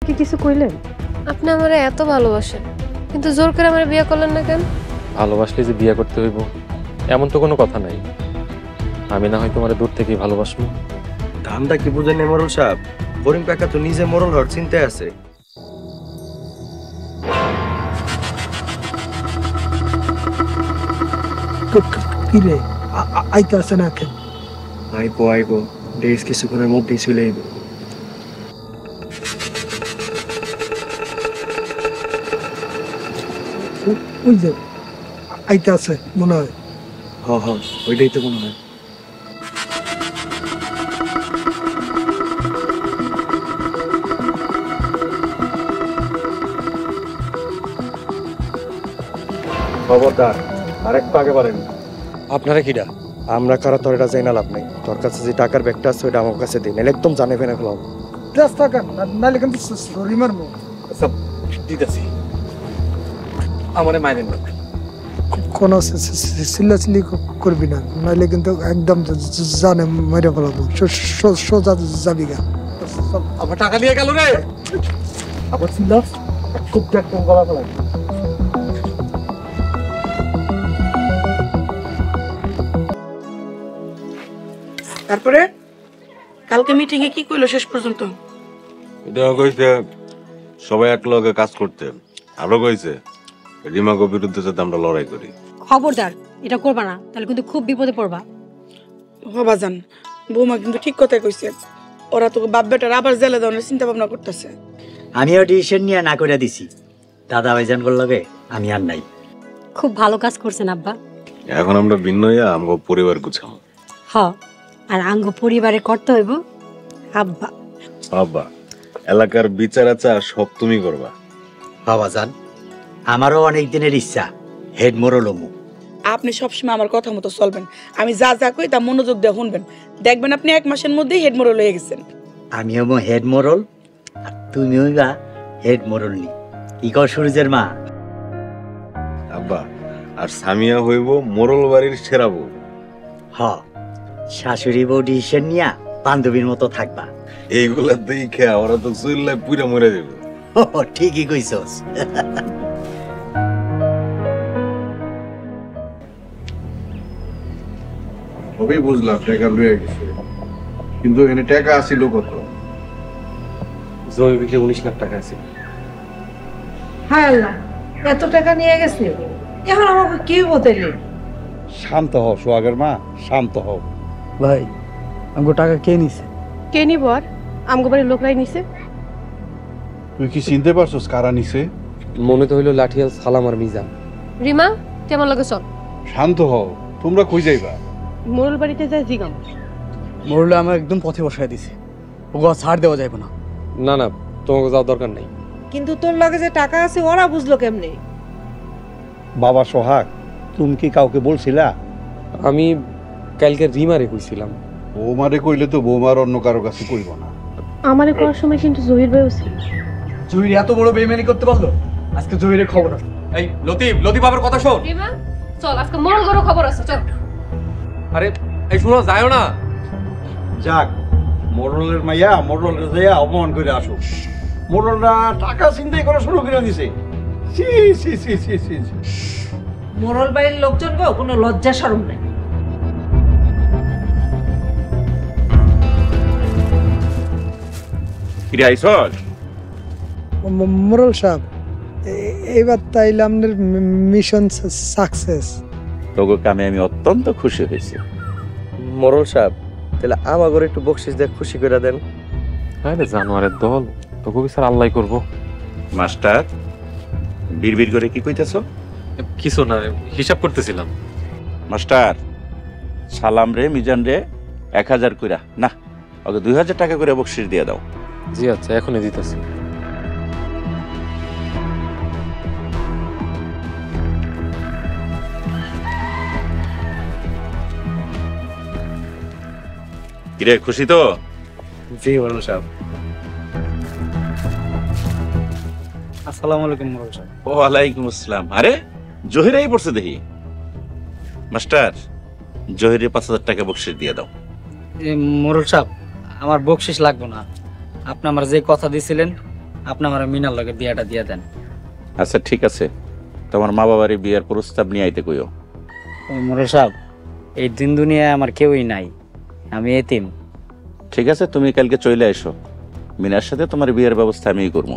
কি কিছু কইলেন? আপনি আমারে এত ভালোবাসেন, কিন্তু জোর করে আমারে বিয়ে করলেন না কেন? ভালোবাসলে যে বিয়ে করতে হইব এমন তো কোনো কথা নাই। আমি না হয় তোমার দূর থেকেই ভালোবাসবো। ধানটা কি বুঝেন মোরল সাহেব? করিম কাকা তো নিজে মোরল হওয়ার চিন্তায় আছে। কি রে আইতে আছে না কেন? আইবো বেশ কিছুক্ষণের মধ্যেই চলে আইবো। ওই যে আইতে আছে মনে হয়। হ ওইটাই তো মনে হয়। খবরদার আরেকটু আগে পারেন। আপনারা কিডা? আমরা কারা তোর এটা জানা লাভ নেই। তোর কাছে যে টাকার ব্যাগটা আছে ওইটা আমার কাছে দিন, একদম জানে ফেনে ফেলাম। নাহলে কিন্তু সরি মারবো। সব দিতেছি, আমারে মাইরেন না। কোনো চিল্লাচিল্লি করবি না, নাহলে কিন্তু একদম জানে মেরে ফেলাবো। সোজা যাবি গা। আমার টাকা নিয়ে গেল রে। আবার চিল্লাস খুব একদম গলা ফেলাই। তারপরে কালকে মিটিং এ কি কইলো শেষ পর্যন্ত? এটা কইছে সবাই এক লগে কাজ করতে, আরো কইছে রিমাকে বিরুদ্ধে যাতে আমরা লড়াই করি। খবরদার এটা করবা না, তাহলে কিন্তু খুব বিপদে পড়বা। বাজান বৌমা কিন্তু ঠিক কথাই কইছে, ওরা তোকে বাপ বেটার আবার জেলে দেওয়ার চিন্তা ভাবনা করতেছে। আমিও ডিসিশন নিয়ে না করে দিছি, দাদা ভাইজান লগে আমি আর নাই। খুব ভালো কাজ করছেন আব্বা। এখন আমরা ভিন্ন হইয়া আমগো পরিবার গুছাম। হ, আর আঙ্গ পরিবারে করতে হইব আব্বা। আব্বা এলাকার বিচার আচার সব তুমি করবা। বাবা জান, আমারও অনেক দিনের ইচ্ছা হেড মোরল হমু। আপনি সবসময় আমার কথা মতো চলবেন, আমি যা যা কই তা মনোযোগ দিয়ে শুনবেন। দেখবেন আপনি 1 মাসের মধ্যেই হেড মোরল হয়ে গেছেন। আমি হবো হেড মোরল আর তুমি হইবা হেড মোরল নি। কি কর সূর্যের মা? আব্বা আর সামিয়া হইব মোরল বাড়ির সেরা বউ। হ, শাশুড়ি বউ ডিসিশন নিয়া বান্ধবীর মতো থাকবা। এইগুলা দেখে ওরা তো চুল্লায় পুরা মরে যাবে। ঠিকই কইছস। সবই বুঝলাম, টাকা লুয়ে গেছে, কিন্তু এখানে টাকা আসিল কত? জমি বিক্রি 19 লাখ টাকা আছে। হায় আল্লাহ, এত টাকা নিয়ে গেছে, এখন আমাকে কি বলতেলি? শান্ত হও সোহাগের মা, শান্ত হও। ভাই আমাকে টাকা কে নিছে? কে নিব? আর আমগো বাড়ির লোকরাই নিছে। তুই কি চিনতে পারছস কারা নিছে? মনে তো হইলো লাঠিয়াল সালাম আর মিজান। রিমা কেমন লাগে? চল শান্ত হও, তোমরা কই যাইবা? মোরল বাড়িতে যাই জিগাম। মোরলে আমার একদম পথে বসায় দিছে, ওগো ছাড় দেওয়া যাবে না। না না, তোমাকে যাওয়ার দরকার নাই। কিন্তু তোর লগে যে টাকা আছে ওরা বুঝলো কেমনে? বাবা সোহাগ, তুমি কি কাউকে বলছিলা? আমি কালকে রিমারে কইছিলাম। বৌমারে কইলে তো বৌমার অন্য কারো কাছে কইব না। আমারে করার সময় কিন্তু জহির ভাইও ছিল। জহির এত বড় বেইমানি করতে পারলো? আজকে জহিরের খবর আছে। এই লতিফ বাবার কথা শোন। রিমা চল, আজকে মোরল গরো খবর আছে, চল। আরে এই শুনো, যায়ও না। যাক, মোরলের মাইয়া মোরলের যাইয়া অপমান করে আসো। মোরলরা টাকা চিন্তাই করা শুরু করে দিছে। সি সি সি সি সি। মোরল বাড়ির লোকজন গো কোনো লজ্জা শরম নাই। কিরে আইছস? মোরল সাহেব, এইবার তাইলে আমাদের মিশন সাকসেস। তোগো কামে আমি অত্যন্ত খুশি হয়েছি। মোরল সাহেব, তাহলে আমাগরে একটু বকশিস দিয়ে খুশি করে দেন। আরে জানোয়ারের দল, তোকে বিচার আল্লাহ করবো। মাস্টার বিড়বিড় করে কি কইতেছ? কিছু না, হিসাব করতেছিলাম। মাস্টার সালাম রে মিজান রে 1000 কইরা, না ওকে 2000 টাকা করে বকশিশ দিয়ে দাও। জি আচ্ছা, এখনই দিতেছি। কিরে খুশি তো? জি মোরল সাহেব। আসসালামু আলাইকুম মোরল সাহেব। ওয়ালাইকুম আসসালাম। আরে জহিরাই পড়ছে দেখি। মাস্টার জহিরে 5000 টাকা বকশিশ দিয়ে দাও। মোরল সাহেব, আমার বকশিশ লাগবে না, আপনি আমার যে কথা দিয়েছিলেন আপনি আমার মিনার লগে বিয়াটা দিয়ে দেন। আচ্ছা ঠিক আছে, তোমার মা বাবার এই বিয়ের প্রস্তাব নিয়ে আইতে কইও। মোড়ল সাহেব, এই দিন দুনিয়ায় আমার কেউই নাই, আমি এতিম। ঠিক আছে, তুমি কালকে চলে এসো, মিনার সাথে তোমার বিয়ের ব্যবস্থা আমিই করবো।